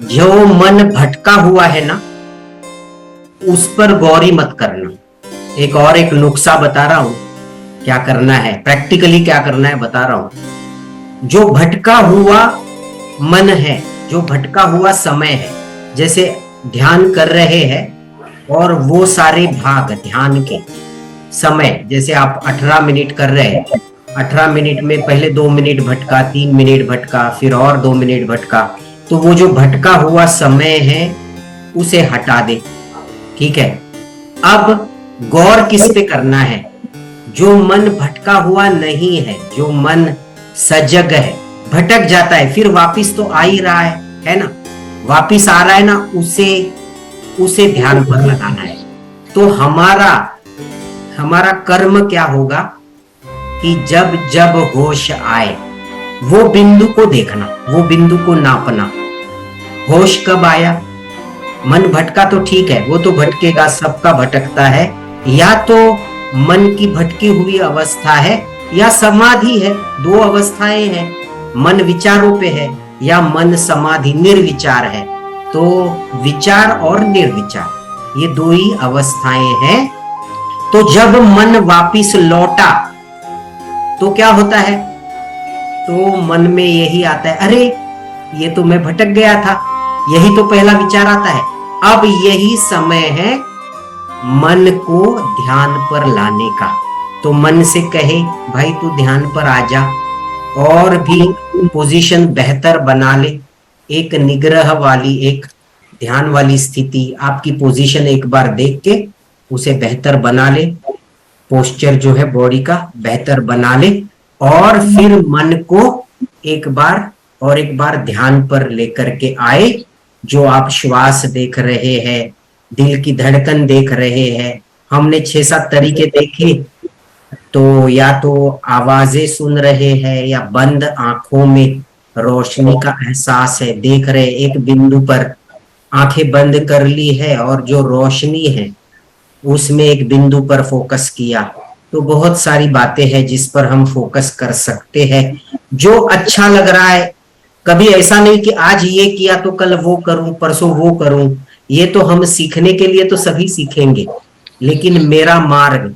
जो मन भटका हुआ है ना, उस पर गौरी मत करना। एक नुस्खा बता रहा हूं, क्या करना है, प्रैक्टिकली क्या करना है बता रहा हूं। जो भटका हुआ मन है, जो भटका हुआ समय है, जैसे ध्यान कर रहे हैं और वो सारे भाग ध्यान के समय, जैसे आप 18 मिनट कर रहे हैं, 18 मिनट में पहले 2 मिनट भटका, 3 मिनट भटका, फिर और 2 मिनट भटका, तो वो जो भटका हुआ समय है उसे हटा दे। ठीक है। अब गौर किस पे करना है? जो मन भटका हुआ नहीं है, जो मन सजग है, भटक जाता है फिर वापिस तो आ ही रहा है ना, वापिस आ रहा है ना, उसे ध्यान पर लगाना है। तो हमारा कर्म क्या होगा कि जब जब होश आए वो बिंदु को देखना, वो बिंदु को नापना। होश कब आया? मन भटका तो ठीक है, वो तो भटकेगा, सबका भटकता है। या तो मन की भटकी हुई अवस्था है या समाधि है, 2 अवस्थाएं हैं। मन विचारों पे है या मन समाधि निर्विचार है। तो विचार और निर्विचार ये 2 ही अवस्थाएं हैं। तो जब मन वापिस लौटा तो क्या होता है? तो मन में यही आता है, अरे ये तो मैं भटक गया था, यही तो पहला विचार आता है। अब यही समय है मन को ध्यान पर लाने का। तो मन से कहे, भाई तू ध्यान पर आ जा और भी पोजीशन बेहतर बना ले, एक निग्रह वाली, एक ध्यान वाली स्थिति, आपकी पोजीशन एक बार देख के उसे बेहतर बना ले, पोस्चर जो है बॉडी का बेहतर बना ले, और फिर मन को एक बार ध्यान पर लेकर के आए। जो आप श्वास देख रहे हैं, दिल की धड़कन देख रहे हैं, हमने 6-7 तरीके देखे, तो या तो आवाजें सुन रहे हैं या बंद आंखों में रोशनी का एहसास है, देख रहे एक बिंदु पर, आंखें बंद कर ली है और जो रोशनी है उसमें एक बिंदु पर फोकस किया। तो बहुत सारी बातें हैं जिस पर हम फोकस कर सकते हैं, जो अच्छा लग रहा है। कभी ऐसा नहीं कि आज ये किया तो कल वो करूं, परसों वो करूं। ये तो हम सीखने के लिए तो सभी सीखेंगे, लेकिन मेरा मार्ग,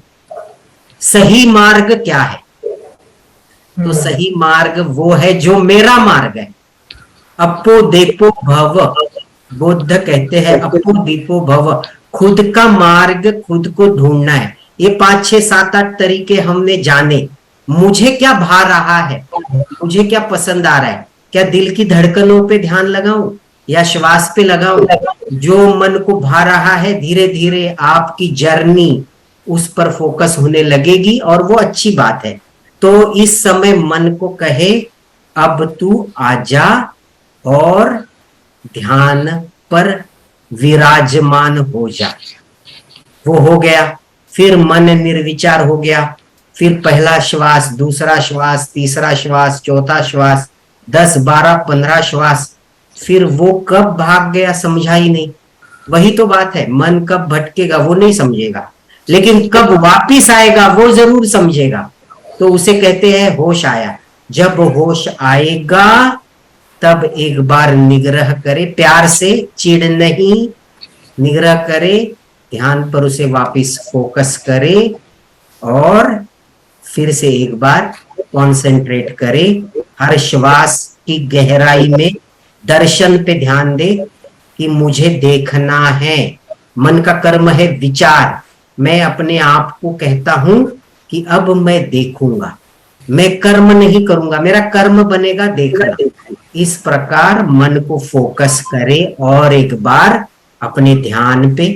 सही मार्ग क्या है? तो सही मार्ग वो है जो मेरा मार्ग है। अपो दीपो भव, बुद्ध कहते हैं अपो दीपो भव, खुद का मार्ग खुद को ढूंढना है। ये 5, 6, 7, 8 तरीके हमने जाने। मुझे क्या भा रहा है, मुझे क्या पसंद आ रहा है, क्या दिल की धड़कनों पे ध्यान लगाऊं या श्वास पे लगाऊं? जो मन को भा रहा है, धीरे धीरे आपकी जर्नी उस पर फोकस होने लगेगी और वो अच्छी बात है। तो इस समय मन को कहे, अब तू आजा और ध्यान पर विराजमान हो जा। वो हो गया, फिर मन निर्विचार हो गया, फिर पहला श्वास, दूसरा श्वास, तीसरा श्वास, चौथा श्वास, 10, 12, 15 श्वास, फिर वो कब भाग गया समझा ही नहीं। वही तो बात है, मन कब भटकेगा वो नहीं समझेगा, लेकिन कब वापिस आएगा वो जरूर समझेगा। तो उसे कहते हैं होश आया। जब होश आएगा तब एक बार निग्रह करे, प्यार से, चिढ़ नहीं, निग्रह करे, ध्यान पर उसे वापिस फोकस करे और फिर से एक बार कॉन्सेंट्रेट करे। हर श्वास की गहराई में दर्शन पे ध्यान दे कि मुझे देखना है। मन का कर्म है विचार। मैं अपने आप को कहता हूं कि अब मैं देखूंगा, मैं कर्म नहीं करूंगा, मेरा कर्म बनेगा देखना। इस प्रकार मन को फोकस करे और एक बार अपने ध्यान पे,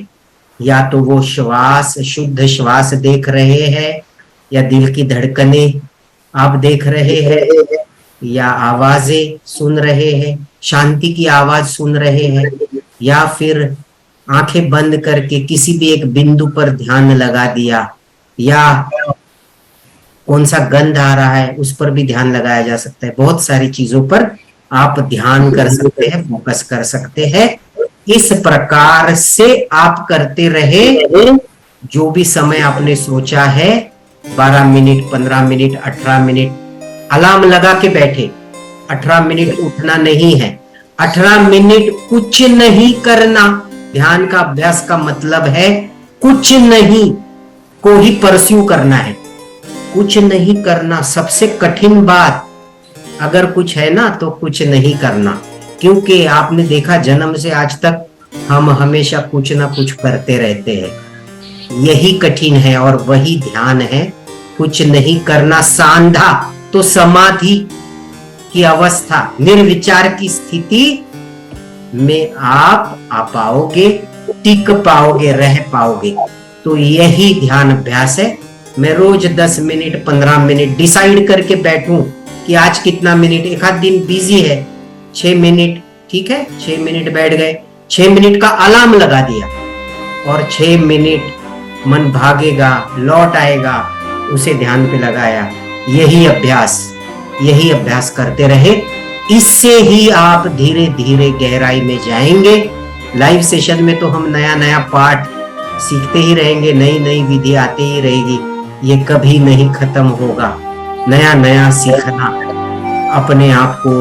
या तो वो श्वास, शुद्ध श्वास देख रहे हैं, या दिल की धड़कनें आप देख रहे हैं, या आवाजें सुन रहे हैं, शांति की आवाज सुन रहे हैं, या फिर आंखें बंद करके किसी भी एक बिंदु पर ध्यान लगा दिया, या कौन सा गंध आ रहा है उस पर भी ध्यान लगाया जा सकता है। बहुत सारी चीजों पर आप ध्यान कर सकते हैं, फोकस कर सकते हैं। इस प्रकार से आप करते रहे। जो भी समय आपने सोचा है, 12 मिनट, 15 मिनट, 18 मिनट, अलार्म लगा के बैठे, 18 मिनट उठना नहीं है। 18 मिनट कुछ नहीं करना। ध्यान का अभ्यास का मतलब है कुछ नहीं को ही परस्यू करना है। कुछ नहीं करना सबसे कठिन बात अगर कुछ है ना तो कुछ नहीं करना, क्योंकि आपने देखा जन्म से आज तक हम हमेशा कुछ ना कुछ करते रहते हैं। यही कठिन है और वही ध्यान है, कुछ नहीं करना। सांधा तो समाधि की अवस्था, निर्विचार की स्थिति में आप आ पाओगे, टिक पाओगे, रह पाओगे। तो यही ध्यान अभ्यास है। मैं रोज 10 मिनट 15 मिनट डिसाइड करके बैठूं कि आज कितना मिनट, एक आध दिन बिजी है 6 मिनट, ठीक है 6 मिनट बैठ गए, 6 मिनट का अलार्म लगा दिया और 6 मिनट मन भागेगा लौट आएगा, उसे ध्यान पे लगाया। यही अभ्यास करते रहे। इससे ही आप धीरे धीरे गहराई में जाएंगे। लाइव सेशन में तो हम नया नया पाठ सीखते ही रहेंगे, नई नई विधि आती ही रहेगी, ये कभी नहीं खत्म होगा। नया नया सीखना, अपने आप को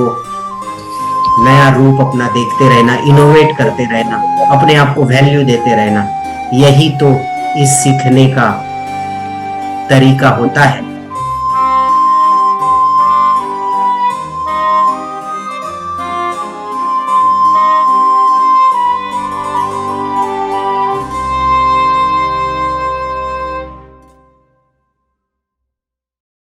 नया रूप अपना देखते रहना, इनोवेट करते रहना, अपने आप को वैल्यू देते रहना, यही तो इस सीखने का तरीका होता है।